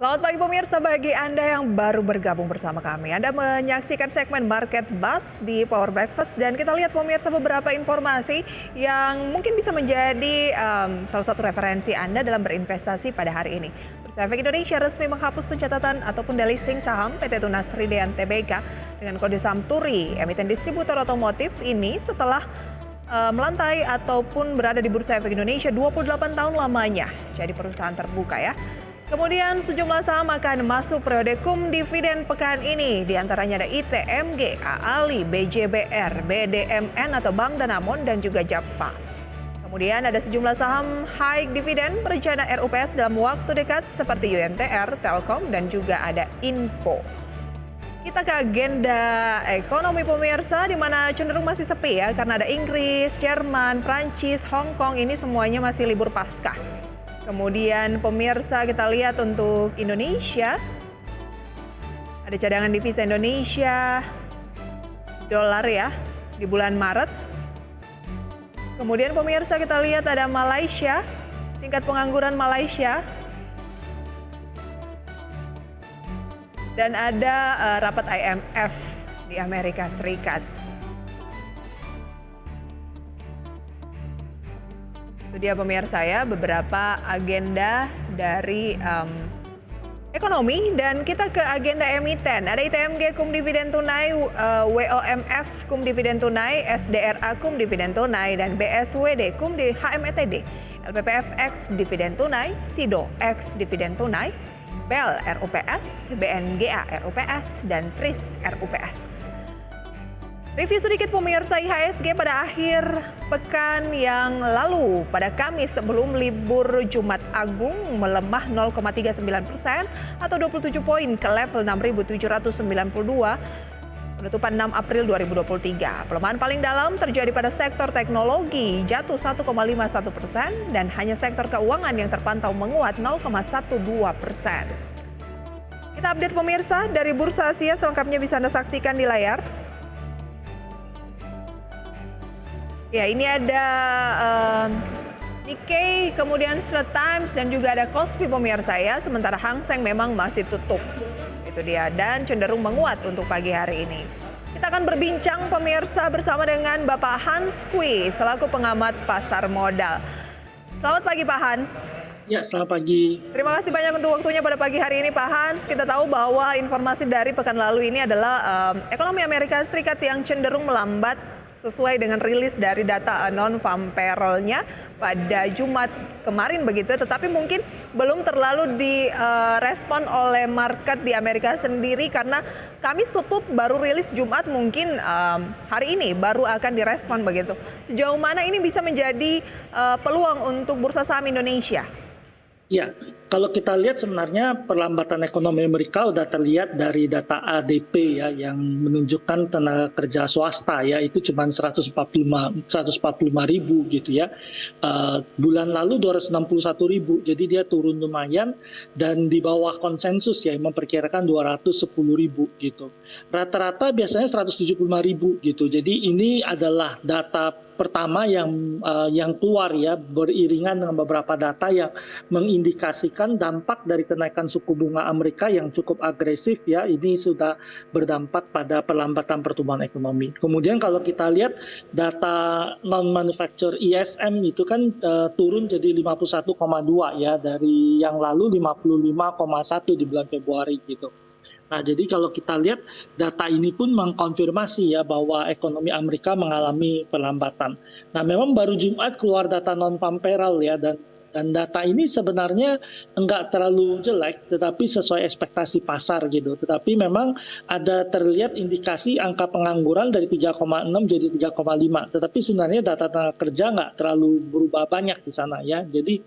Selamat pagi pemirsa, bagi Anda yang baru bergabung bersama kami. Anda menyaksikan segmen Market Buzz di Power Breakfast dan kita lihat pemirsa beberapa informasi yang mungkin bisa menjadi salah satu referensi Anda dalam berinvestasi pada hari ini. Bursa Efek Indonesia resmi menghapus pencatatan ataupun delisting saham PT Tunas Ridean Tbk dengan kode saham TURI, emiten distributor otomotif ini setelah melantai ataupun berada di Bursa Efek Indonesia 28 tahun lamanya. Jadi perusahaan terbuka ya. Kemudian sejumlah saham akan masuk periode kum dividen pekan ini. Di antaranya ada ITMG, AALI, BJBR, BDMN atau Bank Danamon dan juga Japfa. Kemudian ada sejumlah saham high dividen berencana RUPS dalam waktu dekat seperti UNTR, Telkom dan juga ada Inco. Kita ke agenda ekonomi pemirsa di mana cenderung masih sepi ya karena ada Inggris, Jerman, Prancis, Hong Kong ini semuanya masih libur Paskah. Kemudian pemirsa kita lihat untuk Indonesia, ada cadangan devisa Indonesia, dolar ya di bulan Maret. Kemudian pemirsa kita lihat ada Malaysia, tingkat pengangguran Malaysia. Dan ada rapat IMF di Amerika Serikat. Itu dia pemirsa ya, beberapa agenda dari ekonomi dan kita ke agenda emiten. Ada ITMG kum dividen tunai, WOMF kum dividen tunai, SDRA kum dividen tunai dan BSWD kum di HMETD, LPPF X dividen tunai, SIDO X dividen tunai, BEL RUPS, BNGA RUPS dan TRIS RUPS. Review sedikit pemirsa IHSG pada akhir pekan yang lalu pada Kamis sebelum libur Jumat Agung melemah 0,39% atau 27 poin ke level 6.792 penutupan 6 April 2023. Pelemahan paling dalam terjadi pada sektor teknologi jatuh 1,51% dan hanya sektor keuangan yang terpantau menguat 0,12%. Kita update pemirsa dari Bursa Asia, selengkapnya bisa Anda saksikan di layar. Ya, ini ada Nikkei, kemudian Straits Times dan juga ada Kospi pemirsa ya. Sementara Hang Seng memang masih tutup. Itu dia dan cenderung menguat untuk pagi hari ini. Kita akan berbincang pemirsa bersama dengan Bapak Hans Kui selaku pengamat pasar modal. Selamat pagi Pak Hans. Ya, selamat pagi. Terima kasih banyak untuk waktunya pada pagi hari ini Pak Hans. Kita tahu bahwa informasi dari pekan lalu ini adalah ekonomi Amerika Serikat yang cenderung melambat sesuai dengan rilis dari data non-farm payroll-nya pada Jumat kemarin begitu, tetapi mungkin belum terlalu direspon oleh market di Amerika sendiri karena Kamis tutup baru rilis Jumat, mungkin hari ini baru akan direspon begitu. Sejauh mana ini bisa menjadi peluang untuk bursa saham Indonesia? Ya, kalau kita lihat sebenarnya perlambatan ekonomi Amerika udah terlihat dari data ADP ya yang menunjukkan tenaga kerja swasta ya itu cuma 145 ribu gitu ya. Bulan lalu 261 ribu, jadi dia turun lumayan dan di bawah konsensus ya yang memperkirakan 210 ribu gitu. Rata-rata biasanya 175 ribu gitu. Jadi ini adalah data pertama yang keluar ya beriringan dengan beberapa data yang mengindikasikan dampak dari kenaikan suku bunga Amerika yang cukup agresif ya, ini sudah berdampak pada perlambatan pertumbuhan ekonomi. Kemudian kalau kita lihat data non manufacture ISM itu kan turun jadi 51,2 ya dari yang lalu 55,1 di bulan Februari gitu. Nah, jadi kalau kita lihat data ini pun mengkonfirmasi ya bahwa ekonomi Amerika mengalami perlambatan. Nah, memang baru Jumat keluar data non-farm payroll ya dan data ini sebenarnya enggak terlalu jelek tetapi sesuai ekspektasi pasar gitu. Tetapi memang ada terlihat indikasi angka pengangguran dari 3,6 jadi 3,5. Tetapi sebenarnya data tenaga kerja enggak terlalu berubah banyak di sana ya. Jadi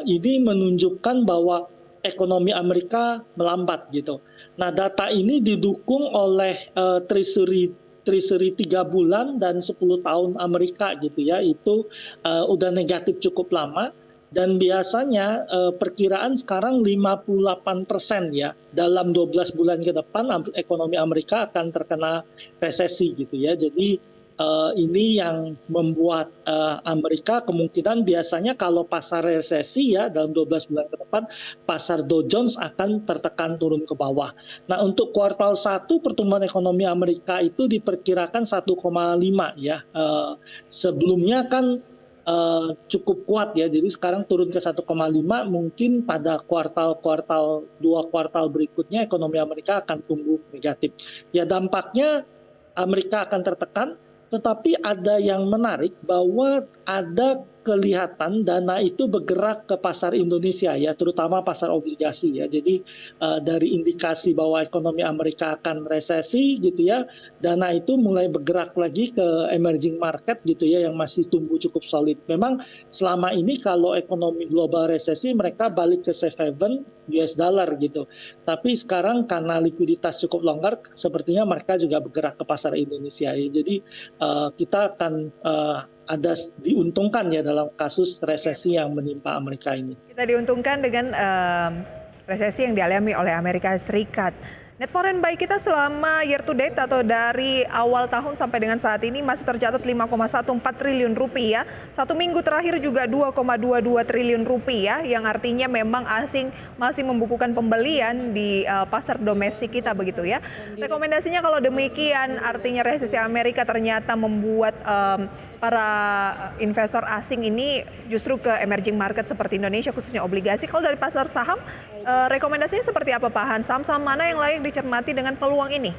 ini menunjukkan bahwa ekonomi Amerika melambat gitu. Nah, data ini didukung oleh treasury 3 bulan dan 10 tahun Amerika gitu ya. Itu udah negatif cukup lama dan biasanya perkiraan sekarang 58% ya. Dalam 12 bulan ke depan ekonomi Amerika akan terkena resesi gitu ya. Jadi ini yang membuat Amerika kemungkinan biasanya kalau pasar resesi ya dalam 12 bulan ke depan, pasar Dow Jones akan tertekan turun ke bawah. Nah untuk kuartal 1 pertumbuhan ekonomi Amerika itu diperkirakan 1,5 ya. Sebelumnya kan cukup kuat ya, jadi sekarang turun ke 1,5, mungkin pada kuartal-kuartal 2 kuartal berikutnya ekonomi Amerika akan tumbuh negatif. Ya dampaknya Amerika akan tertekan, tetapi ada yang menarik bahwa ada kelihatan dana itu bergerak ke pasar Indonesia ya, terutama pasar obligasi ya. Jadi dari indikasi bahwa ekonomi Amerika akan resesi gitu ya, dana itu mulai bergerak lagi ke emerging market gitu ya yang masih tumbuh cukup solid. Memang selama ini kalau ekonomi global resesi mereka balik ke safe haven US dollar gitu. Tapi sekarang karena likuiditas cukup longgar, sepertinya mereka juga bergerak ke pasar Indonesia ya. Jadi kita akan ada diuntungkan ya dalam kasus resesi yang menimpa Amerika ini. Kita diuntungkan dengan resesi yang dialami oleh Amerika Serikat. Net foreign buy kita selama year to date atau dari awal tahun sampai dengan saat ini masih tercatat 5,14 triliun rupiah. Satu minggu terakhir juga 2,22 triliun rupiah, yang artinya memang asing masih membukukan pembelian di pasar domestik kita begitu ya. Rekomendasinya kalau demikian artinya resesi Amerika ternyata membuat para investor asing ini justru ke emerging market seperti Indonesia khususnya obligasi. Kalau dari pasar saham rekomendasinya seperti apa Pak Han? Saham-saham mana yang layak dicermati dengan peluang ini?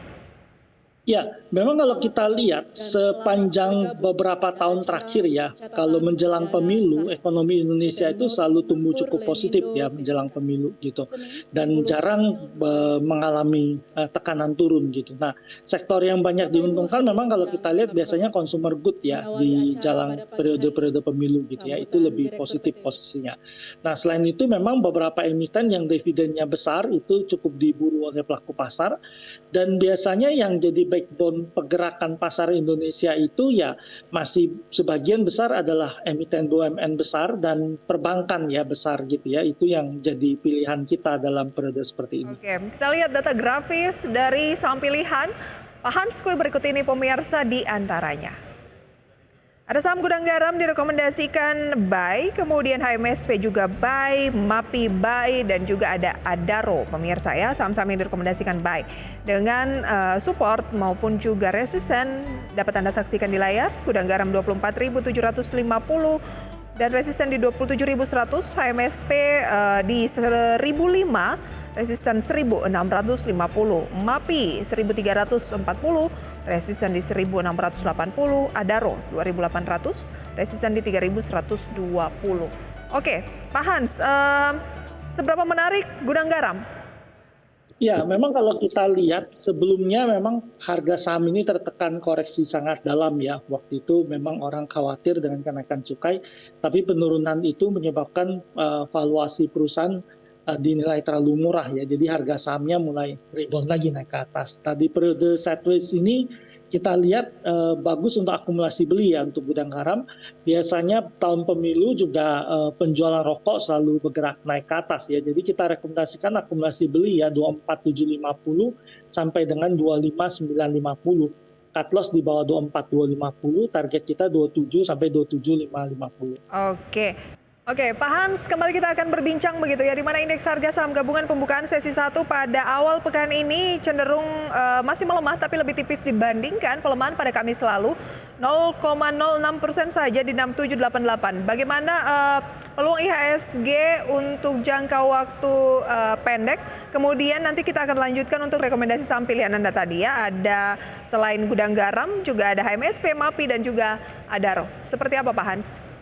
Ya, memang kalau kita lihat sepanjang beberapa tahun terakhir ya, kalau menjelang pemilu, ekonomi Indonesia itu selalu tumbuh cukup positif ya menjelang pemilu gitu. Dan jarang mengalami tekanan turun gitu. Nah, sektor yang banyak diuntungkan memang kalau kita lihat biasanya consumer good ya di jalan periode-periode pemilu gitu ya, itu lebih positif posisinya. Nah, selain itu memang beberapa emiten yang dividennya besar itu cukup diburu oleh pelaku pasar, dan biasanya yang jadi backbone pergerakan pasar Indonesia itu ya masih sebagian besar adalah emiten BUMN besar dan perbankan ya besar gitu ya. Itu yang jadi pilihan kita dalam periode seperti ini. Oke, kita lihat data grafis dari saham pilihan Pak Hans Kueh berikut ini pemirsa di antaranya. Ada saham Gudang Garam direkomendasikan buy, kemudian HMSP juga buy, MAPI buy, dan juga ada Adaro pemirsa ya, saham-saham yang direkomendasikan buy. Dengan support maupun juga resisten dapat Anda saksikan di layar. Gudang Garam 24.750 dan resisten di 27.100, HMSP di 1.005. Resisten 1.650, MAPI 1.340, resisten di 1.680, Adaro 2.800, resisten di 3.120. Oke, Pak Hans, seberapa menarik Gudang Garam? Ya, memang kalau kita lihat sebelumnya memang harga saham ini tertekan koreksi sangat dalam ya. Waktu itu memang orang khawatir dengan kenaikan cukai, tapi penurunan itu menyebabkan valuasi perusahaan dinilai terlalu murah ya, jadi harga sahamnya mulai rebound lagi naik ke atas. Tadi periode sideways ini kita lihat bagus untuk akumulasi beli ya untuk Gudang Garam. Biasanya tahun pemilu juga penjualan rokok selalu bergerak naik ke atas ya, jadi kita rekomendasikan akumulasi beli ya 24.750 sampai dengan 25.950. Cut loss di bawah 24.250, target kita 27 sampai 27.550. Oke, Pak Hans, kembali kita akan berbincang begitu ya, di mana indeks harga saham gabungan pembukaan sesi 1 pada awal pekan ini cenderung masih melemah tapi lebih tipis dibandingkan pelemahan pada Kamis lalu, 0,06% saja di 6788. Bagaimana peluang IHSG untuk jangka waktu pendek? Kemudian nanti kita akan lanjutkan untuk rekomendasi saham pilihan Anda tadi ya, ada selain Gudang Garam juga ada HMSP, MAPI dan juga Adaro. Seperti apa Pak Hans?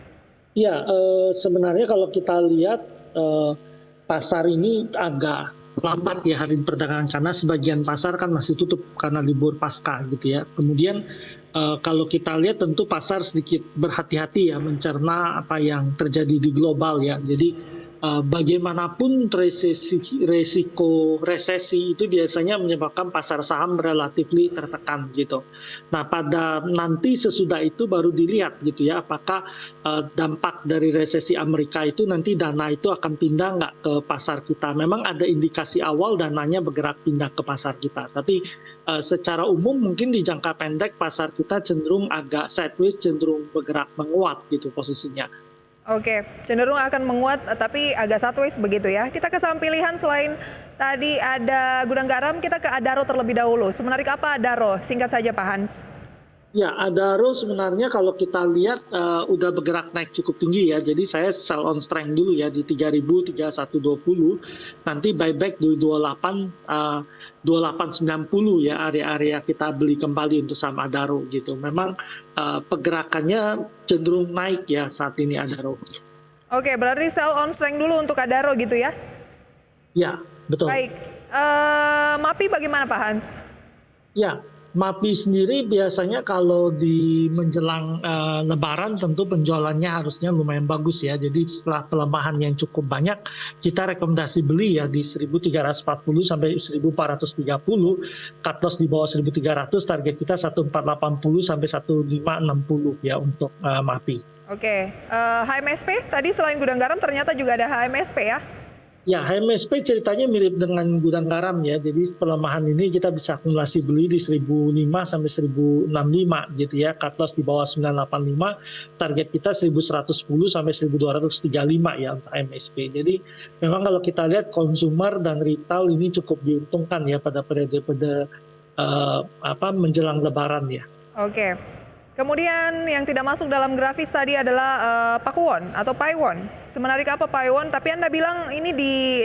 Ya, sebenarnya kalau kita lihat pasar ini agak lambat ya hari perdagangan karena sebagian pasar kan masih tutup karena libur Paskah gitu ya. Kemudian kalau kita lihat tentu pasar sedikit berhati-hati ya mencerna apa yang terjadi di global ya. Jadi bagaimanapun resiko resesi itu biasanya menyebabkan pasar saham relatif tertekan gitu. Nah, pada nanti sesudah itu baru dilihat gitu ya, apakah dampak dari resesi Amerika itu nanti dana itu akan pindah nggak ke pasar kita. Memang ada indikasi awal dananya bergerak pindah ke pasar kita, tapi secara umum mungkin di jangka pendek pasar kita cenderung agak sideways, cenderung bergerak menguat gitu posisinya. Oke, cenderung akan menguat tapi agak sideways begitu ya. Kita ke saham pilihan selain tadi ada Gudang Garam, kita ke Adaro terlebih dahulu. Semenarik apa Adaro? Singkat saja Pak Hans. Ya, Adaro sebenarnya kalau kita lihat udah bergerak naik cukup tinggi ya. Jadi saya sell on strength dulu ya di 3.3120. Nanti buyback di 2890 ya, area-area kita beli kembali untuk saham Adaro gitu. Memang pergerakannya cenderung naik ya saat ini Adaro. Oke, berarti sell on strength dulu untuk Adaro gitu ya? Ya, betul. Baik, MAPI bagaimana Pak Hans? Ya, MAPI sendiri biasanya kalau di menjelang Lebaran tentu penjualannya harusnya lumayan bagus ya. Jadi setelah pelemahan yang cukup banyak, kita rekomendasi beli ya di 1.340 sampai 1.430, cut loss di bawah 1.300, target kita 1.480 sampai 1.560 ya untuk MAPI. Oke, HMSP tadi selain Gudang Garam ternyata juga ada HMSP ya? Ya, HMSP ceritanya mirip dengan Gudang Garam ya. Jadi pelemahan ini kita bisa akumulasi beli di 1.005 sampai 1.065 gitu ya. Cut loss di bawah 985, target kita 1.110 sampai 1.235 ya untuk HMSP. Jadi memang kalau kita lihat consumer dan retail ini cukup diuntungkan ya pada periode menjelang Lebaran ya. Oke. Kemudian yang tidak masuk dalam grafis tadi adalah Pakuwon atau Paiwon. Semenarik apa Paiwon? Tapi Anda bilang ini di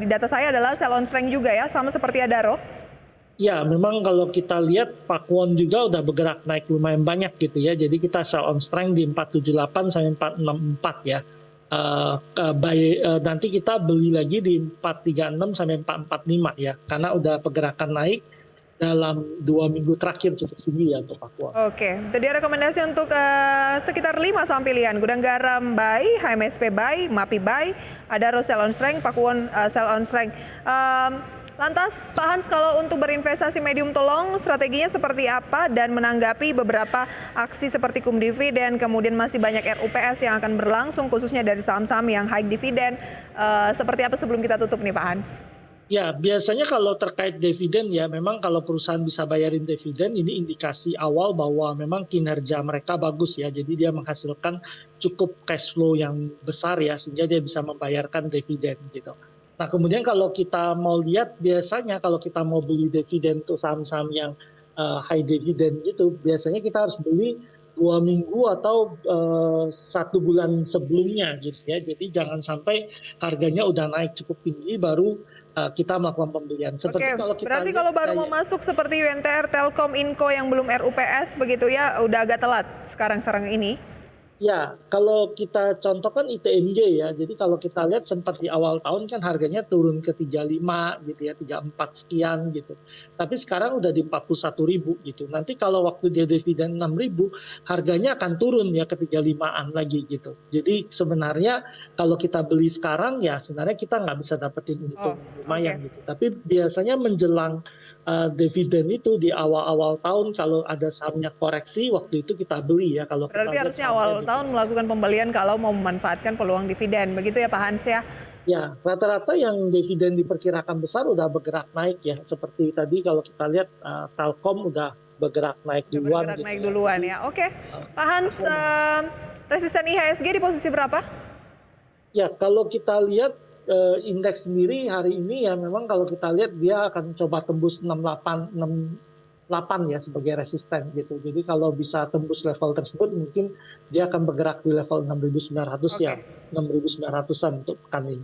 data saya adalah sell on strength juga ya, sama seperti Adaro. Ya, memang kalau kita lihat Pakuwon juga udah bergerak naik lumayan banyak gitu ya. Jadi kita sell on strength di 478 sampai 464 ya. Nanti kita beli lagi di 436 sampai 445 ya. Karena udah pergerakan naik dalam 2 minggu terakhir cukup tinggi ya untuk Pakuwon. Oke, itu dia rekomendasi untuk sekitar 5 saham pilihan. Gudang Garam buy, HMSP buy, MAPI buy, Adaro sell on strength, Pakuwon sell on strength. Lantas Pak Hans, kalau untuk berinvestasi medium to long, strateginya seperti apa dan menanggapi beberapa aksi seperti kum dividen, kemudian masih banyak RUPS yang akan berlangsung khususnya dari saham-saham yang high dividen. Seperti apa sebelum kita tutup nih Pak Hans? Ya, biasanya kalau terkait dividen ya, memang kalau perusahaan bisa bayarin dividen, ini indikasi awal bahwa memang kinerja mereka bagus ya. Jadi dia menghasilkan cukup cash flow yang besar ya, sehingga dia bisa membayarkan dividen gitu. Nah, kemudian kalau kita mau lihat, biasanya kalau kita mau beli dividen untuk saham-saham yang high dividen gitu, biasanya kita harus beli 2 minggu atau 1 bulan sebelumnya gitu ya. Jadi jangan sampai harganya udah naik cukup tinggi baru kita melakukan pembelian. Oke, berarti kalau baru mau masuk seperti UNTR, Telkom, Inco yang belum RUPS begitu ya, udah agak telat sekarang ini. Ya, kalau kita contohkan ITMJ ya, jadi kalau kita lihat sempat di awal tahun kan harganya turun ke 35 gitu ya, 34 sekian gitu. Tapi sekarang udah di 41.000 gitu. Nanti kalau waktu dia dividen 6.000, harganya akan turun ya ke 35-an lagi gitu. Jadi sebenarnya kalau kita beli sekarang ya sebenarnya kita nggak bisa dapetin untung lumayan gitu. Tapi biasanya menjelang dividen itu di awal-awal tahun kalau ada sahamnya koreksi waktu itu kita beli ya. Kalau berarti kita harusnya awal tahun melakukan pembelian kalau mau memanfaatkan peluang dividen, begitu ya Pak Hans ya? Ya, rata-rata yang dividen diperkirakan besar udah bergerak naik ya. Seperti tadi kalau kita lihat Telkom udah bergerak naik duluan. Bergerak naik duluan ya. Oke, Pak Hans, resisten IHSG di posisi berapa? Ya, kalau kita lihat indeks sendiri hari ini ya memang kalau kita lihat dia akan coba tembus 68 ya sebagai resisten gitu. Jadi kalau bisa tembus level tersebut mungkin dia akan bergerak di level 6.900 ya. 6.900-an untuk pekan ini.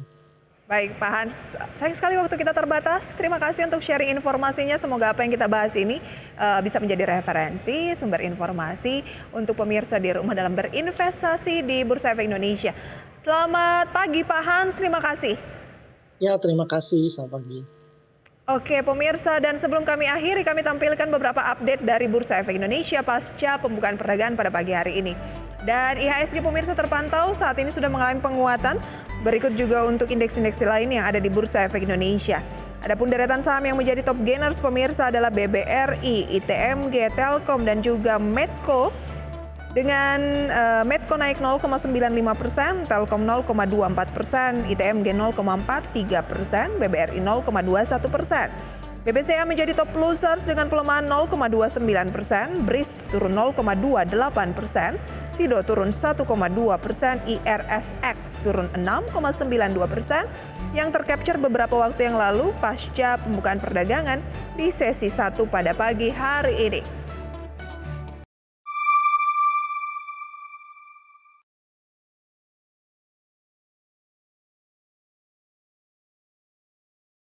Baik Pak Hans, sayang sekali waktu kita terbatas. Terima kasih untuk sharing informasinya. Semoga apa yang kita bahas ini bisa menjadi referensi, sumber informasi untuk pemirsa di rumah dalam berinvestasi di Bursa Efek Indonesia. Selamat pagi Pak Hans, terima kasih. Ya, terima kasih, selamat pagi. Oke pemirsa, dan sebelum kami akhiri, kami tampilkan beberapa update dari Bursa Efek Indonesia pasca pembukaan perdagangan pada pagi hari ini. Dan IHSG pemirsa terpantau saat ini sudah mengalami penguatan Berikut juga untuk indeks-indeks lain yang ada di Bursa Efek Indonesia. Adapun deretan saham yang menjadi top gainers pemirsa adalah BBRI, ITMG, Telkom, dan juga Medco. Dengan Medco naik 0,95%, Telkom 0,24%, ITMG 0,43%, BBRI 0,21%. BBCA menjadi top losers dengan pelemahan 0,29%, BRIS turun 0,28%, SIDO turun 1,2%, IRSX turun 6,92%, yang tercapture beberapa waktu yang lalu pasca pembukaan perdagangan di sesi 1 pada pagi hari ini.